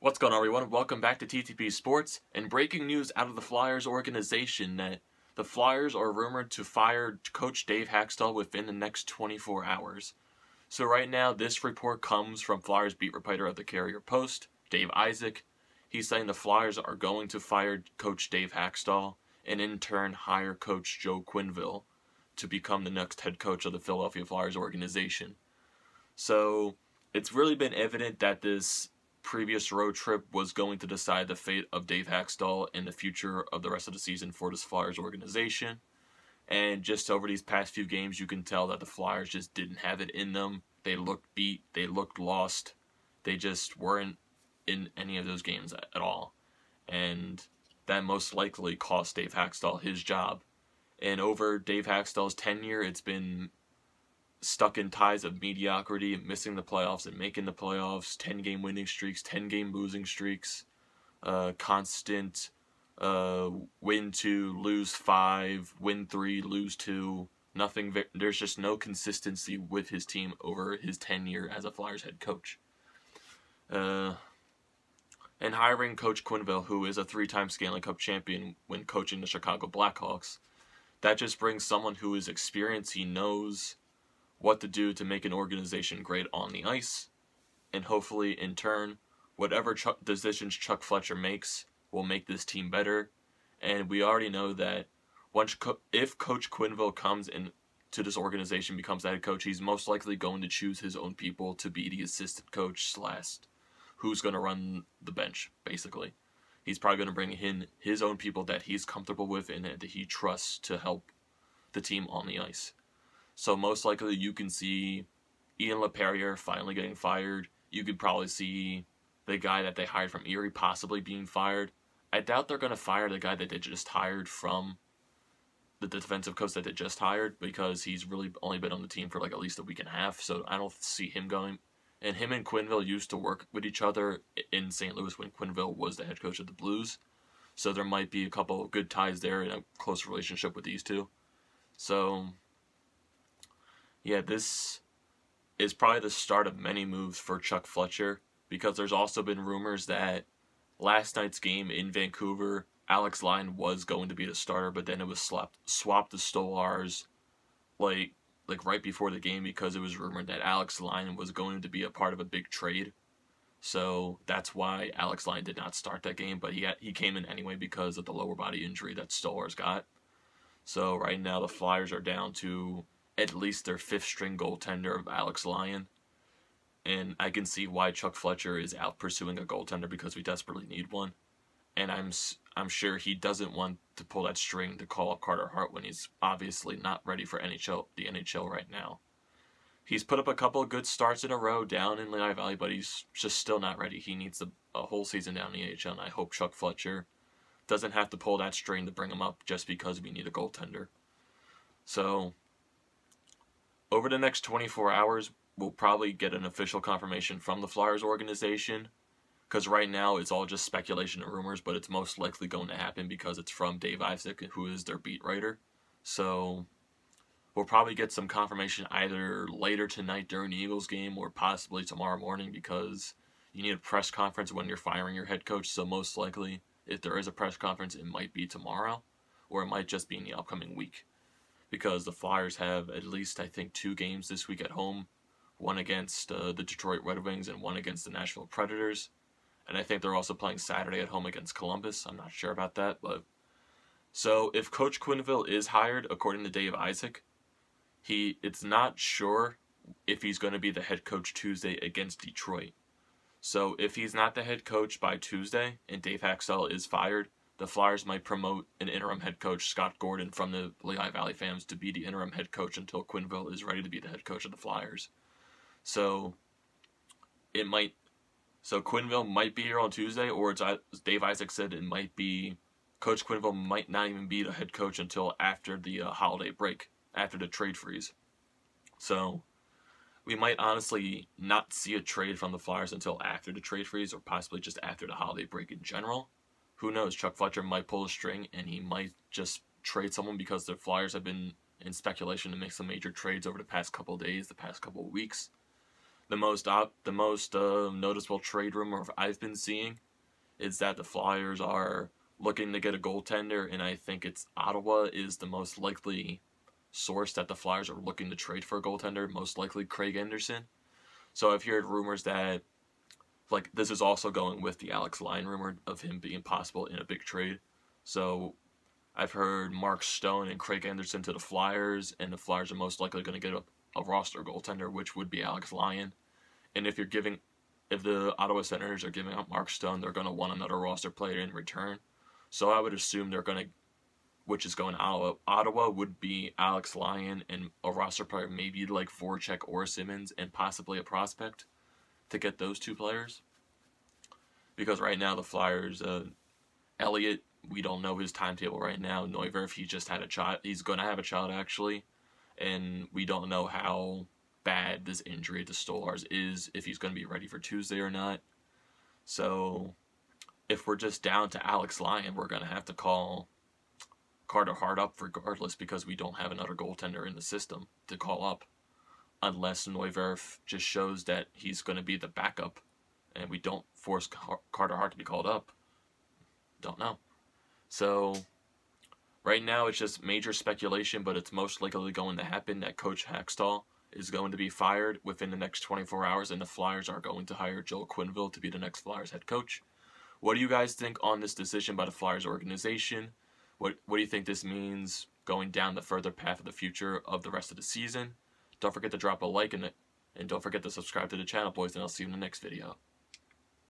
What's going on, everyone? Welcome back to TTP Sports. And breaking news out of the Flyers organization that the Flyers are rumored to fire Coach Dave Hakstol within the next 24 hours. So right now, this report comes from Flyers beat reporter of the Carrier Post, Dave Isaac. He's saying the Flyers are going to fire Coach Dave Hakstol and in turn hire Coach Joe Quenneville to become the next head coach of the Philadelphia Flyers organization. So it's really been evident that this previous road trip was going to decide the fate of Dave Hakstol and the future of the rest of the season for this Flyers organization. And just over these past few games, you can tell that the Flyers just didn't have it in them. They looked beat. They looked lost. They just weren't in any of those games at all. And that most likely cost Dave Hakstol his job. And over Dave Hakstol's tenure, it's been stuck in ties of mediocrity, missing the playoffs and making the playoffs, 10-game winning streaks, 10-game losing streaks, constant win 2, lose 5, win 3, lose 2, nothing. There's just no consistency with his team over his tenure as a Flyers head coach. And hiring Coach Quenneville, who is a 3-time Stanley Cup champion when coaching the Chicago Blackhawks, that just brings someone who is experienced. He knows what to do to make an organization great on the ice, and hopefully, in turn, whatever decisions Chuck Fletcher makes will make this team better. And we already know that if Coach Quenneville comes into this organization, becomes the head coach, he's most likely going to choose his own people to be the assistant coach / who's going to run the bench, basically. He's probably going to bring in his own people that he's comfortable with and that he trusts to help the team on the ice. So most likely you can see Ian LaPerriere finally getting fired. You could probably see the guy that they hired from Erie possibly being fired. I doubt they're going to fire the guy that they just hired from the defensive coach that they just hired, because he's really only been on the team for like at least a week and a half. So I don't see him going. And him and Quenneville used to work with each other in St. Louis when Quenneville was the head coach of the Blues. So there might be a couple of good ties there and a close relationship with these two. So yeah, this is probably the start of many moves for Chuck Fletcher, because there's also been rumors that last night's game in Vancouver, Alex Lyon was going to be the starter, but then it was swapped to Stolarz like right before the game, because it was rumored that Alex Lyon was going to be a part of a big trade. So that's why Alex Lyon did not start that game, but he came in anyway because of the lower body injury that Stolarz got. So right now the Flyers are down to at least their 5th-string goaltender of Alex Lyon. And I can see why Chuck Fletcher is out pursuing a goaltender, because we desperately need one. And I'm sure he doesn't want to pull that string to call up Carter Hart when he's obviously not ready for the NHL right now. He's put up a couple of good starts in a row down in Lehigh Valley, but he's just still not ready. He needs a whole season down in the AHL, and I hope Chuck Fletcher doesn't have to pull that string to bring him up just because we need a goaltender. So over the next 24 hours, we'll probably get an official confirmation from the Flyers organization, because right now it's all just speculation and rumors, but it's most likely going to happen because it's from Dave Isaac, who is their beat writer. So we'll probably get some confirmation either later tonight during the Eagles game or possibly tomorrow morning, because you need a press conference when you're firing your head coach. So most likely, if there is a press conference, it might be tomorrow, or it might just be in the upcoming week, because the Flyers have at least, I think, 2 games this week at home, one against the Detroit Red Wings and one against the Nashville Predators. And I think they're also playing Saturday at home against Columbus. I'm not sure about that. But so if Coach Quenneville is hired, according to Dave Isaac, it's not sure if he's going to be the head coach Tuesday against Detroit. So if he's not the head coach by Tuesday and Dave Hakstol is fired, the Flyers might promote an interim head coach, Scott Gordon, from the Lehigh Valley Fams to be the interim head coach until Quenneville is ready to be the head coach of the Flyers. So Quenneville might be here on Tuesday, or as Dave Isaac said, it might be Coach Quenneville might not even be the head coach until after the holiday break, after the trade freeze. So we might honestly not see a trade from the Flyers until after the trade freeze, or possibly just after the holiday break in general. Who knows? Chuck Fletcher might pull a string, and he might just trade someone, because the Flyers have been in speculation to make some major trades over the past couple of days, the past couple of weeks. The most noticeable trade rumor I've been seeing is that the Flyers are looking to get a goaltender, and I think it's Ottawa is the most likely source that the Flyers are looking to trade for a goaltender, most likely Craig Anderson. So I've heard rumors that, like, this is also going with the Alex Lyon rumor of him being possible in a big trade. So I've heard Mark Stone and Craig Anderson to the Flyers, and the Flyers are most likely going to get a roster goaltender, which would be Alex Lyon. And if the Ottawa Senators are giving up Mark Stone, they're going to want another roster player in return. So I would assume they're going to, which is going to Ottawa would be Alex Lyon and a roster player maybe like Voracek or Simmons and possibly a prospect to get those two players. Because right now the Flyers, Elliott, we don't know his timetable right now. Neuwirth, he just had a child. He's going to have a child actually, and we don't know how bad this injury to Stolarz is, if he's going to be ready for Tuesday or not. So if we're just down to Alex Lyon, we're going to have to call Carter Hart up regardless, because we don't have another goaltender in the system to call up, unless Neuwirth just shows that he's going to be the backup and we don't force Carter Hart to be called up. Don't know. So right now it's just major speculation, but it's most likely going to happen that Coach Hakstol is going to be fired within the next 24 hours, and the Flyers are going to hire Joel Quenneville to be the next Flyers head coach. What do you guys think on this decision by the Flyers organization? What do you think this means going down the further path of the future of the rest of the season? Don't forget to drop a like and don't forget to subscribe to the channel, boys, and I'll see you in the next video.